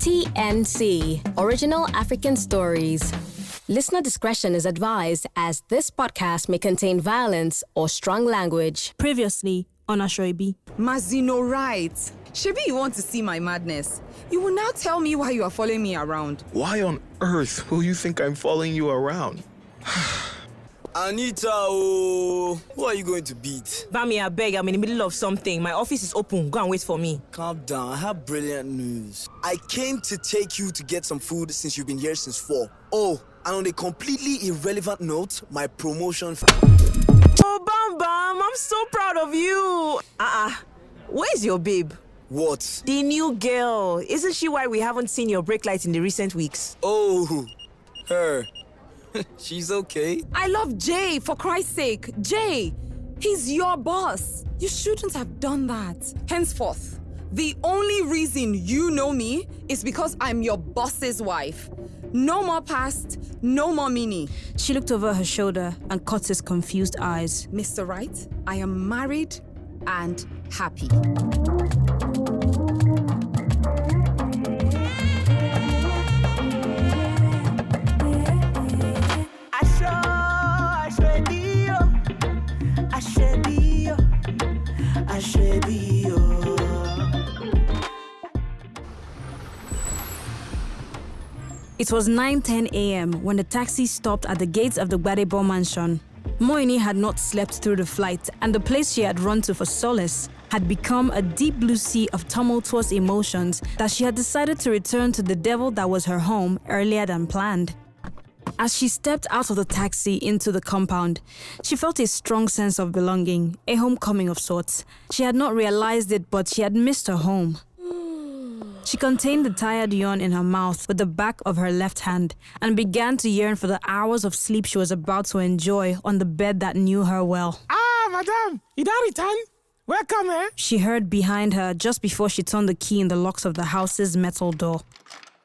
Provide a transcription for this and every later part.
TNC, Original African Stories. Listener discretion is advised as this podcast may contain violence or strong language. Previously on Aso Ebi. Mazino, right. Shebi, you want to see my madness. You will now tell me why you are following me around. Why on earth will you think I'm following you around? Anita, who are you going to beat? Bami, I beg, I'm in the middle of something. My office is open. Go and wait for me. Calm down. I have brilliant news. I came to take you to get some food since you've been here since 4. Oh, and on a completely irrelevant note, my promotion... Oh, Bam Bam, I'm so proud of you. Where's your babe? What? The new girl. Isn't she why we haven't seen your brake light in the recent weeks? Oh, her. She's okay. I love Jay, for Christ's sake. Jay, he's your boss. You shouldn't have done that. Henceforth, the only reason you know me is because I'm your boss's wife. No more past, no more mini. She looked over her shoulder and caught his confused eyes. Mr. Right, I am married and happy. It was 9:10 a.m. when the taxi stopped at the gates of the Gbadebo mansion. Moini had not slept through the flight, and the place she had run to for solace had become a deep blue sea of tumultuous emotions that she had decided to return to the devil that was her home earlier than planned. As she stepped out of the taxi into the compound, she felt a strong sense of belonging, a homecoming of sorts. She had not realized it, but she had missed her home. She contained the tired yawn in her mouth with the back of her left hand and began to yearn for the hours of sleep she was about to enjoy on the bed that knew her well. Madam, you don't return? Welcome, eh? She heard behind her just before she turned the key in the locks of the house's metal door.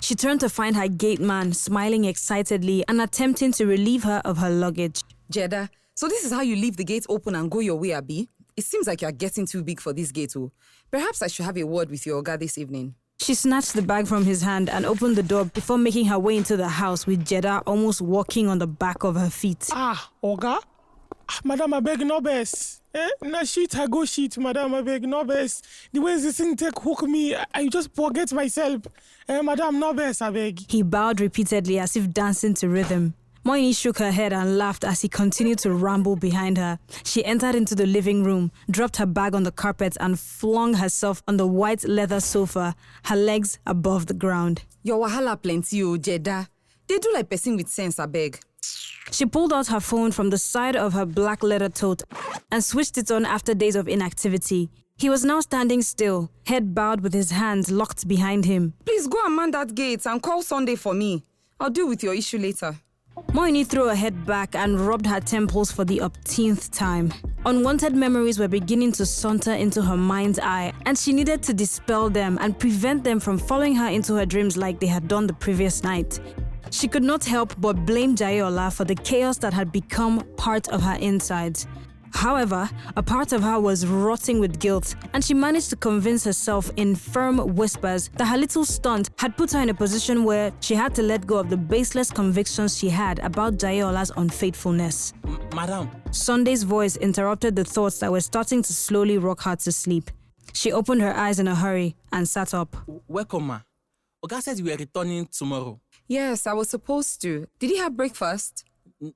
She turned to find her gate man smiling excitedly and attempting to relieve her of her luggage. Jeda, so this is how you leave the gate open and go your way, Abi? It seems like you're getting too big for this gate, oh. Perhaps I should have a word with your Oga this evening. She snatched the bag from his hand and opened the door before making her way into the house with Jeda almost walking on the back of her feet. Oga? Madam, I beg no best. Na shit, I go shit, madam, I beg no best. The way this thing take hook me, I just forget myself. Madam, no best, I beg. He bowed repeatedly as if dancing to rhythm. Moini shook her head and laughed as he continued to ramble behind her. She entered into the living room, dropped her bag on the carpet and flung herself on the white leather sofa, her legs above the ground. Your wahala plenty, oh, Jeda. They do like person with sense, I beg. She pulled out her phone from the side of her black leather tote and switched it on after days of inactivity. He was now standing still, head bowed with his hands locked behind him. Please go and man that gate and call Sunday for me. I'll deal with your issue later. Moini threw her head back and rubbed her temples for the umpteenth time. Unwanted memories were beginning to saunter into her mind's eye, and she needed to dispel them and prevent them from following her into her dreams like they had done the previous night. She could not help but blame Jayola for the chaos that had become part of her insides. However, a part of her was rotting with guilt, and she managed to convince herself in firm whispers that her little stunt had put her in a position where she had to let go of the baseless convictions she had about Jayola's unfaithfulness. Madam. Sunday's voice interrupted the thoughts that were starting to slowly rock her to sleep. She opened her eyes in a hurry and sat up. Welcome, ma. Oga said you were returning tomorrow. Yes, I was supposed to. Did he have breakfast?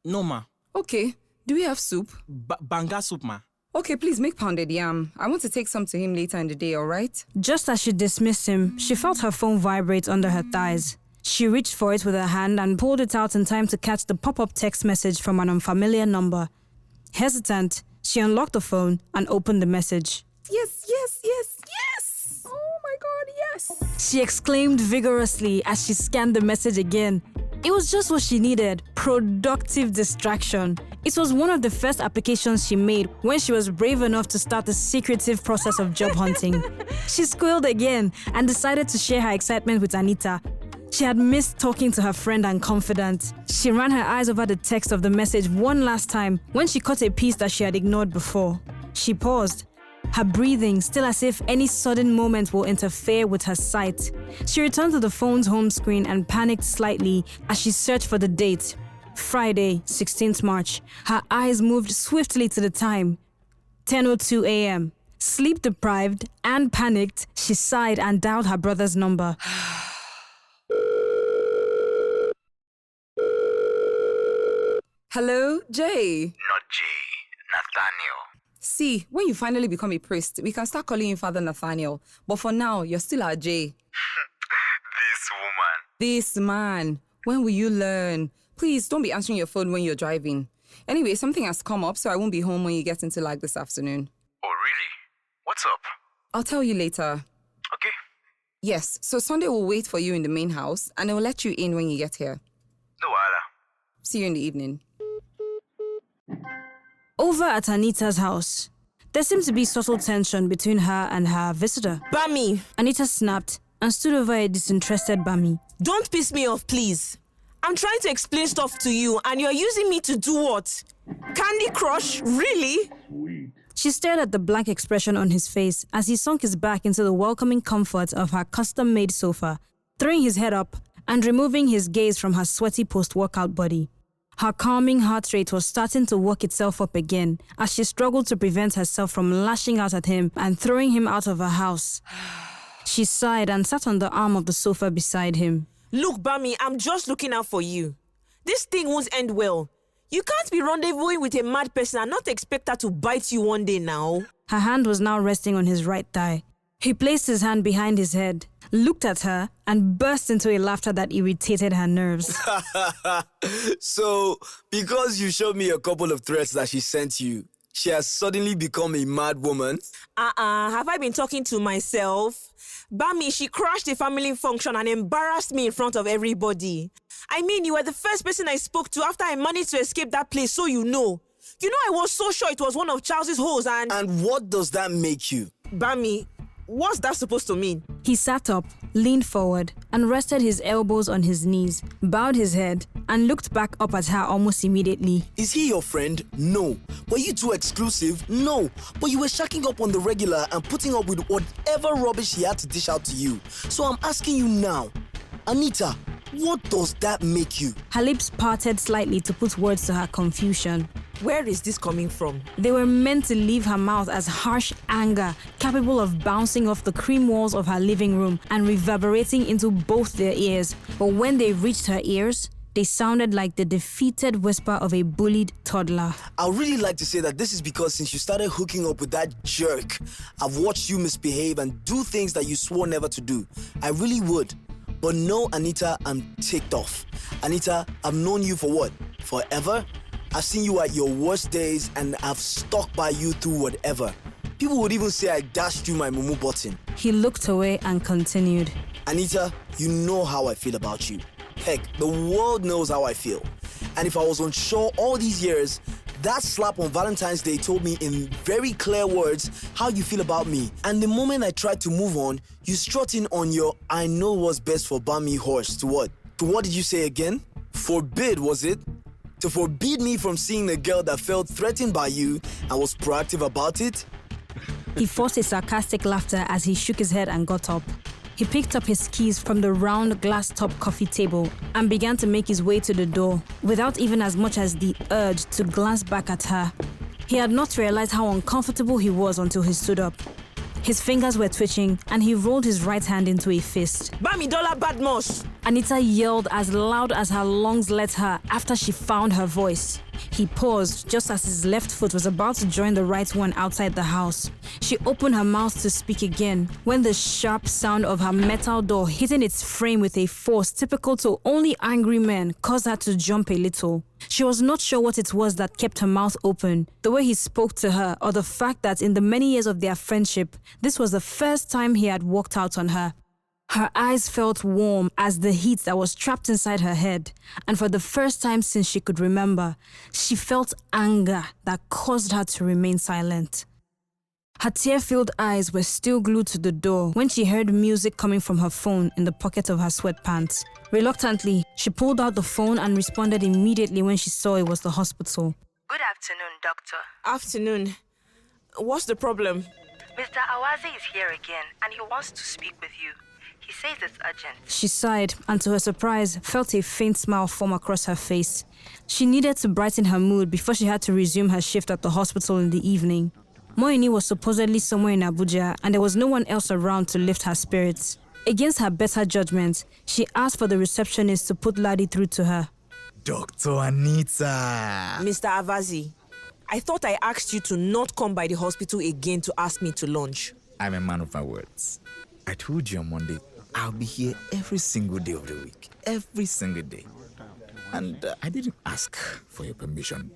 No, ma. Okay. Do we have soup? Banga soup, ma. Okay, please make pounded yam. I want to take some to him later in the day, all right? Just as she dismissed him, she felt her phone vibrate under her thighs. She reached for it with her hand and pulled it out in time to catch the pop-up text message from an unfamiliar number. Hesitant, she unlocked the phone and opened the message. Yes! Oh my God, yes! She exclaimed vigorously as she scanned the message again. It was just what she needed, productive distraction. It was one of the first applications she made when she was brave enough to start the secretive process of job hunting. She squealed again and decided to share her excitement with Anita. She had missed talking to her friend and confidant. She ran her eyes over the text of the message one last time when she caught a piece that she had ignored before. She paused. her breathing still as if any sudden moment will interfere with her sight. She returned to the phone's home screen and panicked slightly as she searched for the date. Friday, 16th March. Her eyes moved swiftly to the time. 10:02 a.m. Sleep deprived and panicked, she sighed and dialed her brother's number. Hello, Jay. Not Jay, Nathaniel. See, when you finally become a priest, we can start calling you Father Nathaniel. But for now, you're still our Jay. This woman. This man. When will you learn? Please, don't be answering your phone when you're driving. Anyway, something has come up, so I won't be home when you get into like this afternoon. Oh, really? What's up? I'll tell you later. Okay. Yes, so Sunday will wait for you in the main house, and it will let you in when you get here. No wahala. See you in the evening. Over at Anita's house, there seemed to be subtle tension between her and her visitor. Bami, Anita snapped and stood over a disinterested Bami. don't piss me off, please. I'm trying to explain stuff to you, and you're using me to do what? Candy Crush? Really? She stared at the blank expression on his face as he sunk his back into the welcoming comfort of her custom-made sofa, throwing his head up and removing his gaze from her sweaty post-workout body. Her calming heart rate was starting to work itself up again as she struggled to prevent herself from lashing out at him and throwing him out of her house. She sighed and sat on the arm of the sofa beside him. Look, Bami, I'm just looking out for you. This thing won't end well. You can't be rendezvousing with a mad person and not expect her to bite you one day now. Her hand was now resting on his right thigh. He placed his hand behind his head, looked at her, and burst into a laughter that irritated her nerves. So, because you showed me a couple of threats that she sent you, she has suddenly become a mad woman? Have I been talking to myself? Bami, she crashed a family function and embarrassed me in front of everybody. I mean, you were the first person I spoke to after I managed to escape that place, so you know. You know, I was so sure it was one of Charles's hoes and... And what does that make you? Bami, what's that supposed to mean? He sat up, leaned forward, and rested his elbows on his knees, bowed his head, and looked back up at her almost immediately. Is he your friend? No. Were you too exclusive? No. But you were shacking up on the regular and putting up with whatever rubbish he had to dish out to you. So I'm asking you now, Anita, what does that make you? Her lips parted slightly to put words to her confusion. Where is this coming from? They were meant to leave her mouth as harsh anger, capable of bouncing off the cream walls of her living room and reverberating into both their ears. But when they reached her ears, they sounded like the defeated whisper of a bullied toddler. I would really like to say that this is because since you started hooking up with that jerk, I've watched you misbehave and do things that you swore never to do. I really would. But no, Anita, I'm ticked off. Anita, I've known you for what? Forever? I've seen you at your worst days and I've stuck by you through whatever. People would even say I dashed you my mumu button. He looked away and continued. Anita, you know how I feel about you. Heck, the world knows how I feel. And if I was unsure all these years, that slap on Valentine's Day told me in very clear words how you feel about me. And the moment I tried to move on, you strut in on your I know what's best for Bami horse to what? To what did you say again? Forbid, was it? To forbid me from seeing a girl that felt threatened by you and was proactive about it? He forced a sarcastic laughter as he shook his head and got up. He picked up his keys from the round glass-top coffee table and began to make his way to the door without even as much as the urge to glance back at her. He had not realized how uncomfortable he was until he stood up. His fingers were twitching and he rolled his right hand into a fist. Bami Dollar Badmos! Anita yelled as loud as her lungs let her after she found her voice. He paused just as his left foot was about to join the right one outside the house. She opened her mouth to speak again when the sharp sound of her metal door hitting its frame with a force typical to only angry men caused her to jump a little. She was not sure what it was that kept her mouth open, the way he spoke to her or the fact that in the many years of their friendship, this was the first time he had walked out on her. Her eyes felt warm as the heat that was trapped inside her head, and for the first time since she could remember, she felt anger that caused her to remain silent. Her tear-filled eyes were still glued to the door when she heard music coming from her phone in the pocket of her sweatpants. Reluctantly, she pulled out the phone and responded immediately when she saw it was the hospital. Good afternoon, doctor. Afternoon. What's the problem? Mr. Awazi is here again and he wants to speak with you. He says it's urgent. She sighed and, to her surprise, felt a faint smile form across her face. She needed to brighten her mood before she had to resume her shift at the hospital in the evening. Moini was supposedly somewhere in Abuja and there was no one else around to lift her spirits. Against her better judgment, she asked for the receptionist to put Ladi through to her. Dr. Anita! Mr. Avazi, I thought I asked you to not come by the hospital again to ask me to lunch. I'm a man of my words. I told you on Monday, I'll be here every single day of the week. Every single day. And I didn't ask for your permission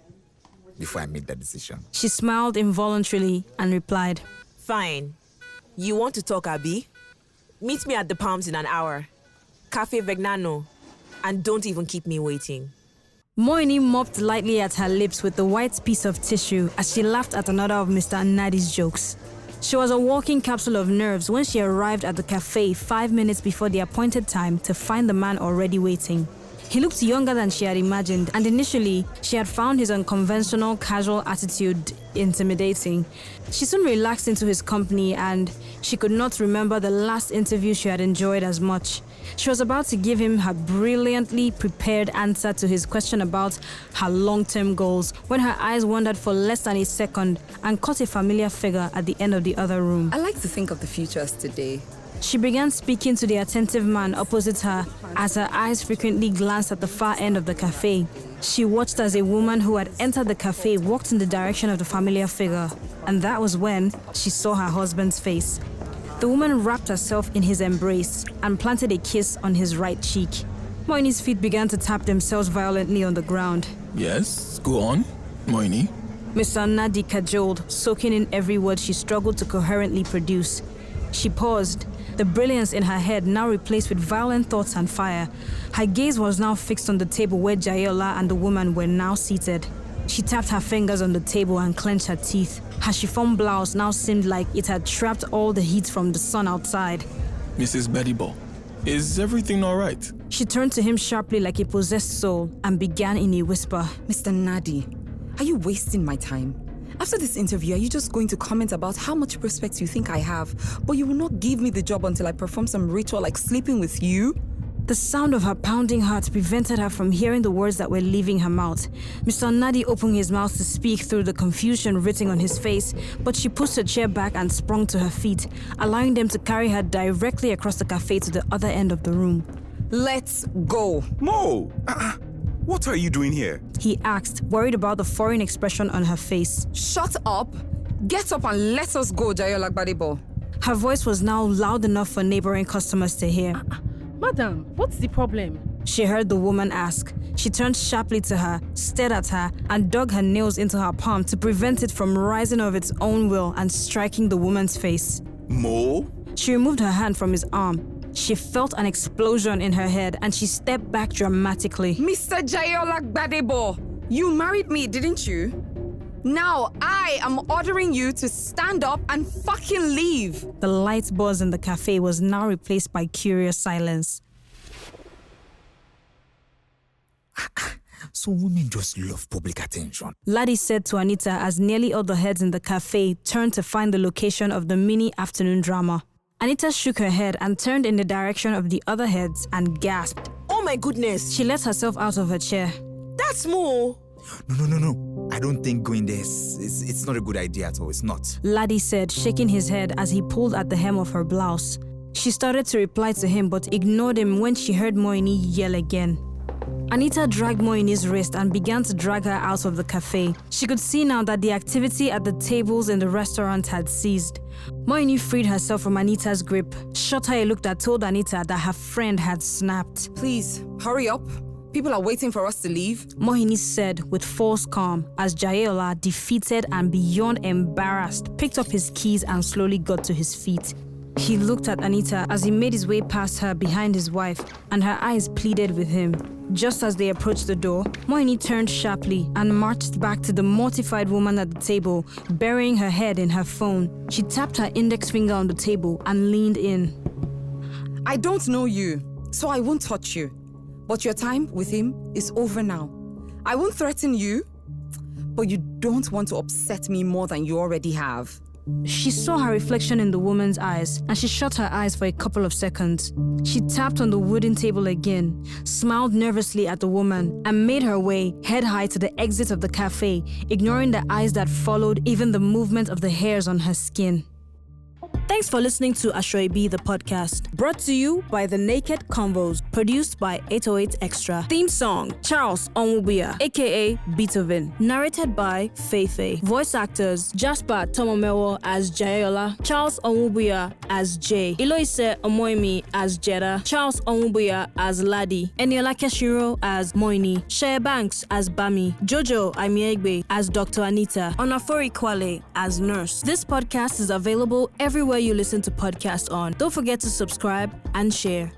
before I made that decision. She smiled involuntarily and replied, Fine. You want to talk, Abi? Meet me at the Palms in an hour. Cafe Vegnano. And don't even keep me waiting. Moini mopped lightly at her lips with the white piece of tissue as she laughed at another of Mr. Nadi's jokes. She was a walking capsule of nerves when she arrived at the cafe 5 minutes before the appointed time to find the man already waiting. He looked younger than she had imagined, and initially, she had found his unconventional, casual attitude intimidating. She soon relaxed into his company, and she could not remember the last interview she had enjoyed as much. She was about to give him her brilliantly prepared answer to his question about her long-term goals when her eyes wandered for less than a second and caught a familiar figure at the end of the other room. I like to think of the future as today. She began speaking to the attentive man opposite her as her eyes frequently glanced at the far end of the cafe. She watched as a woman who had entered the cafe walked in the direction of the familiar figure, and that was when she saw her husband's face. The woman wrapped herself in his embrace and planted a kiss on his right cheek. Moini's feet began to tap themselves violently on the ground. Yes, go on, Moini. Mr. Nadi cajoled, soaking in every word she struggled to coherently produce. She paused, the brilliance in her head now replaced with violent thoughts and fire. Her gaze was now fixed on the table where Jayola and the woman were now seated. She tapped her fingers on the table and clenched her teeth. Her chiffon blouse now seemed like it had trapped all the heat from the sun outside. Mrs. Bedibo, is everything all right? She turned to him sharply like a possessed soul and began in a whisper. Mr. Nadi, are you wasting my time? After this interview, are you just going to comment about how much respect you think I have, but you will not give me the job until I perform some ritual like sleeping with you? The sound of her pounding heart prevented her from hearing the words that were leaving her mouth. Mr. Nadi opened his mouth to speak through the confusion written on his face, but she pushed her chair back and sprung to her feet, allowing them to carry her directly across the cafe to the other end of the room. Let's go. Mo! What are you doing here? He asked, worried about the foreign expression on her face. Shut up. Get up and let us go, Jayola Gbadebo. Her voice was now loud enough for neighboring customers to hear. Madam, what's the problem? She heard the woman ask. She turned sharply to her, stared at her, and dug her nails into her palm to prevent it from rising of its own will and striking the woman's face. Mo? She removed her hand from his arm. She felt an explosion in her head and she stepped back dramatically. Mr. Jayola Gbadebo, you married me, didn't you? Now I am ordering you to stand up and fucking leave. The light buzz in the cafe was now replaced by curious silence. So women just love public attention. Ladi said to Anita as nearly all the heads in the cafe turned to find the location of the mini afternoon drama. Anita shook her head and turned in the direction of the other heads and gasped. Oh my goodness! She let herself out of her chair. That's Mo! No. I don't think going there it's not a good idea at all. It's not. Ladi said, shaking his head as he pulled at the hem of her blouse. She started to reply to him but ignored him when she heard Moini yell again. Anita dragged Moini's wrist and began to drag her out of the cafe. She could see now that the activity at the tables in the restaurant had ceased. Moini freed herself from Anita's grip, shot her a look that told Anita that her friend had snapped. Please, hurry up. People are waiting for us to leave. Moini said with forced calm as Jayola, defeated and beyond embarrassed, picked up his keys and slowly got to his feet. He looked at Anita as he made his way past her behind his wife, and her eyes pleaded with him. Just as they approached the door, Moini turned sharply and marched back to the mortified woman at the table, burying her head in her phone. She tapped her index finger on the table and leaned in. I don't know you, so I won't touch you. But your time with him is over now. I won't threaten you, but you don't want to upset me more than you already have. She saw her reflection in the woman's eyes, and she shut her eyes for a couple of seconds. She tapped on the wooden table again, smiled nervously at the woman, and made her way head high to the exit of the cafe, ignoring the eyes that followed, even the movement of the hairs on her skin. Thanks for listening to Aso Ebi, the podcast. Brought to you by The Naked Convos. Produced by 808 Extra. Theme song, Charles Onwubuya, aka Beethoven. Narrated by Feifei. Voice actors, Jasper Tomomewo as Jayola, Charles Onwubuya as Jay, Iloise Omoimi as Jeda, Charles Onwubuya as Ladi, Eniola Keshiro as Moini, Shea Banks as Bami, Jojo Aimiegbe as Dr. Anita, Onafori Kwale as Nurse. This podcast is available everywhere you listen to podcasts on. Don't forget to subscribe and share.